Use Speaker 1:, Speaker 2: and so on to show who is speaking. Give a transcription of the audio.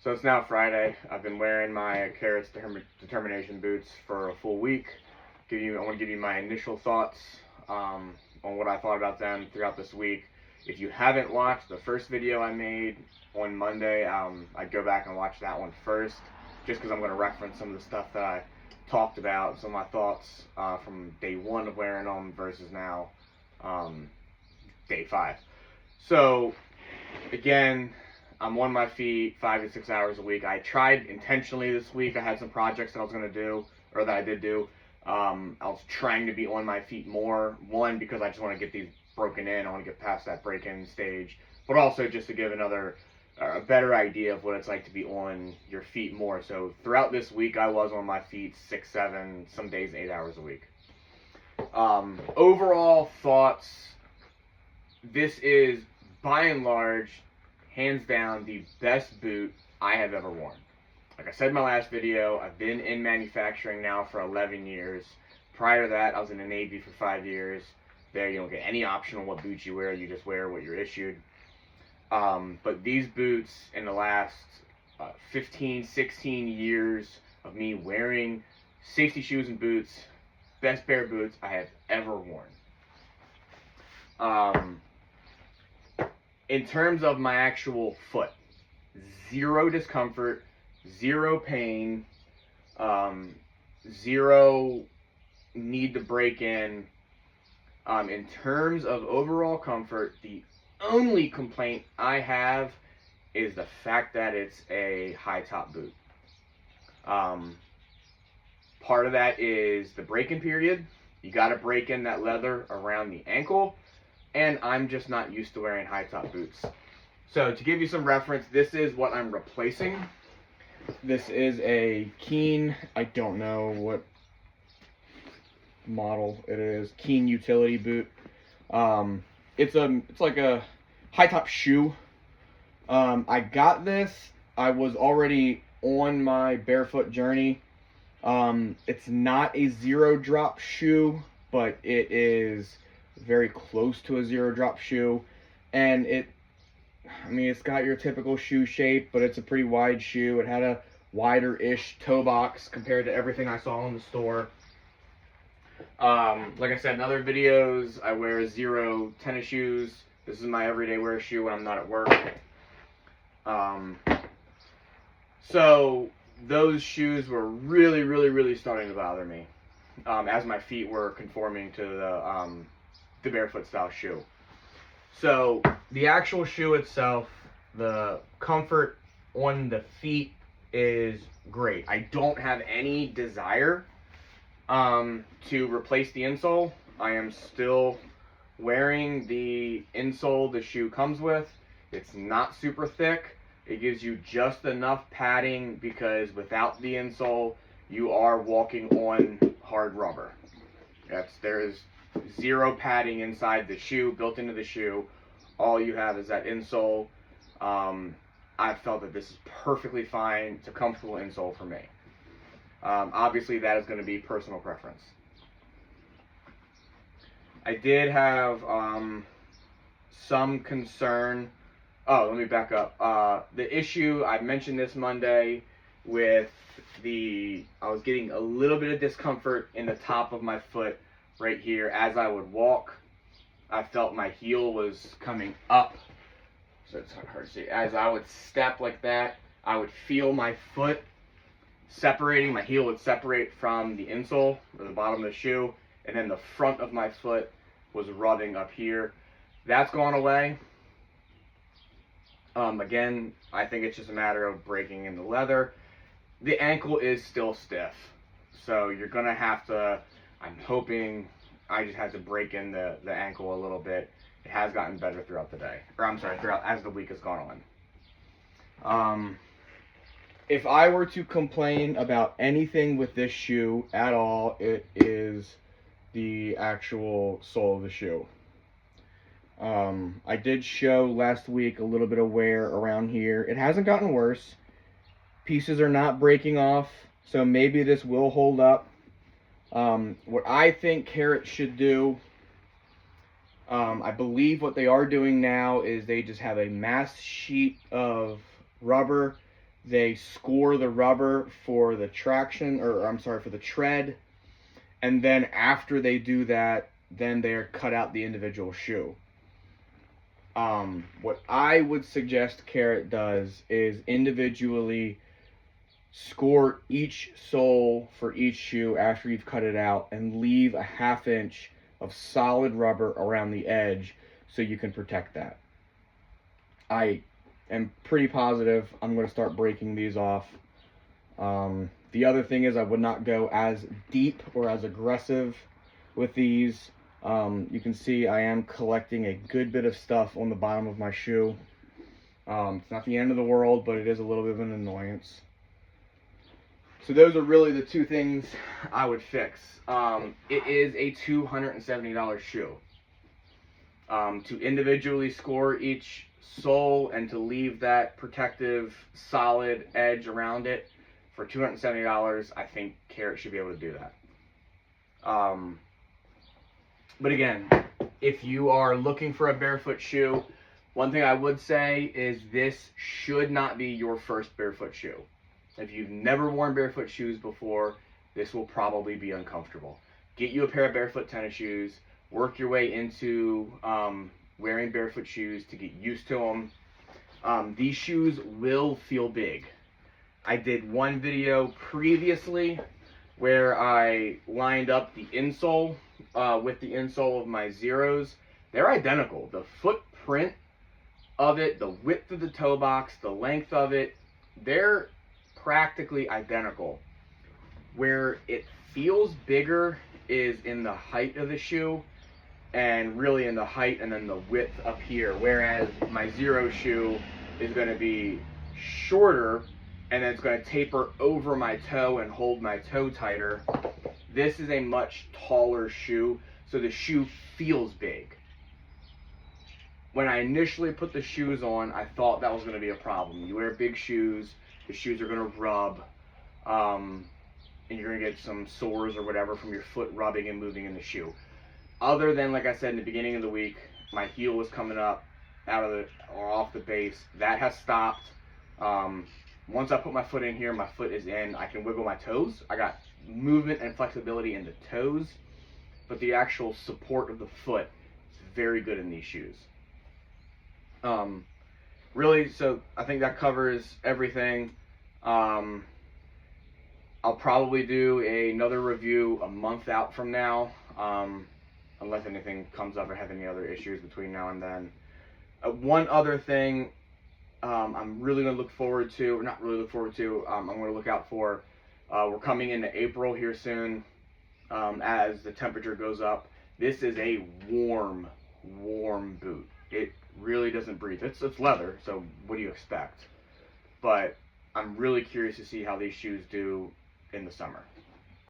Speaker 1: So it's now Friday. I've been wearing my Carrots Determination boots for a full week. I want to give you my initial thoughts on what I thought about them throughout this week. If you haven't watched the first video I made on Monday, I'd go back and watch that one first, just because I'm going to reference some of the stuff that I talked about, some of my thoughts from day one of wearing them versus now day 5. So again, I'm on my feet 5 to 6 hours a week. I tried intentionally this week. I had some projects that I was going to do, or that I did do. I was trying to be on my feet more. One, because I just want to get these broken in. I want to get past that break-in stage. But also just to give a better idea of what it's like to be on your feet more. So throughout this week, I was on my feet 6, 7, some days 8 hours a week. Overall thoughts, this is by and large, hands down, the best boot I have ever worn. Like I said in my last video, I've been in manufacturing now for 11 years. Prior to that, I was in the Navy for 5 years. There, you don't get any option on what boots you wear. You just wear what you're issued. But these boots, in the last 15, 16 years of me wearing safety shoes and boots, best pair of boots I have ever worn. In terms of my actual foot, zero discomfort, zero pain, zero need to break in. In terms of overall comfort, the only complaint I have is the fact that it's a high top boot. Part of that is the break-in period. You got to break in that leather around the ankle. And I'm just not used to wearing high top boots. So to give you some reference, this is what I'm replacing. This is a Keen, I don't know what model it is, Keen utility boot. It's like a high top shoe. I got this, I was already on my barefoot journey. It's not a zero drop shoe, but it is very close to a zero drop shoe, and it's got your typical shoe shape, but it's a pretty wide shoe. It had a wider-ish toe box compared to everything I saw in the store. Like I said in other videos, I wear zero tennis shoes. This is my everyday wear shoe when I'm not at work. So those shoes were really starting to bother me as my feet were conforming to the barefoot style shoe. So the actual shoe itself, the comfort on the feet is great. I don't have any desire to replace the insole. I am still wearing the insole the shoe comes with. It's not super thick. It gives you just enough padding because without the insole, you are walking on hard rubber. There is zero padding inside the shoe, built into the shoe. All you have is that insole. I felt that this is perfectly fine. It's a comfortable insole for me. Obviously, that is going to be personal preference. I did have some concern. Oh, let me back up. The issue, I mentioned this Monday with I was getting a little bit of discomfort in the top of my foot right here. As I would walk, I felt my heel was coming up. So it's hard to see. As I would step like that, I would feel my foot separating. My heel would separate from the insole, or the bottom of the shoe, and then the front of my foot was rubbing up here. That's gone away. Again, I think it's just a matter of breaking in the leather. The ankle is still stiff, so you're going to have to, I'm hoping, I just had to break in the ankle a little bit. It has gotten better throughout the day, or I'm sorry, as the week has gone on. If I were to complain about anything with this shoe at all, it is the actual sole of the shoe. I did show last week a little bit of wear around here. It hasn't gotten worse. Pieces are not breaking off, so maybe this will hold up. What I think Carrot should do, I believe what they are doing now is they just have a mass sheet of rubber They score the rubber for the traction, or I'm sorry, for the tread. And then after they do that, then they're cut out the individual shoe. What I would suggest Carrot does is individually score each sole for each shoe after you've cut it out and leave a 1/2 inch of solid rubber around the edge so you can protect that. I am pretty positive I'm going to start breaking these off. The other thing is I would not go as deep or as aggressive with these. You can see I am collecting a good bit of stuff on the bottom of my shoe. It's not the end of the world, but it is a little bit of an annoyance. So those are really the two things I would fix. It is a $270 shoe. To individually score each sole and to leave that protective solid edge around it for $270, I think Carrot should be able to do that. But again, if you are looking for a barefoot shoe, one thing I would say is this should not be your first barefoot shoe. If you've never worn barefoot shoes before, this will probably be uncomfortable. Get you a pair of barefoot tennis shoes, work your way into wearing barefoot shoes to get used to them. These shoes will feel big. I did one video previously where I lined up the insole with the insole of my Zeros. They're identical. The footprint of it, the width of the toe box, the length of it, they're practically identical. Where it feels bigger is in the height of the shoe, and really in the height and then the width up here, whereas my Zero shoe is going to be shorter and then it's going to taper over my toe and hold my toe tighter. This is a much taller shoe, so the shoe feels big. When I initially put the shoes on, I thought that was going to be a problem. You wear big shoes, the shoes are going to rub, and you're going to get some sores or whatever from your foot rubbing and moving in the shoe. Other than, like I said in the beginning of the week, my heel was coming up out of the or off the base. That has stopped. Once I put my foot in here, my foot is in. I can wiggle my toes. I got movement and flexibility in the toes, but the actual support of the foot is very good in these shoes. Really, so I think that covers everything. I'll probably do another review a month out from now, unless anything comes up or have any other issues between now and then. One other thing I'm really going to look forward to, or not really look forward to, I'm going to look out for, we're coming into April here soon, as the temperature goes up. This is a warm boot. It really doesn't breathe. It's leather, so what do you expect? But I'm really curious to see how these shoes do in the summer.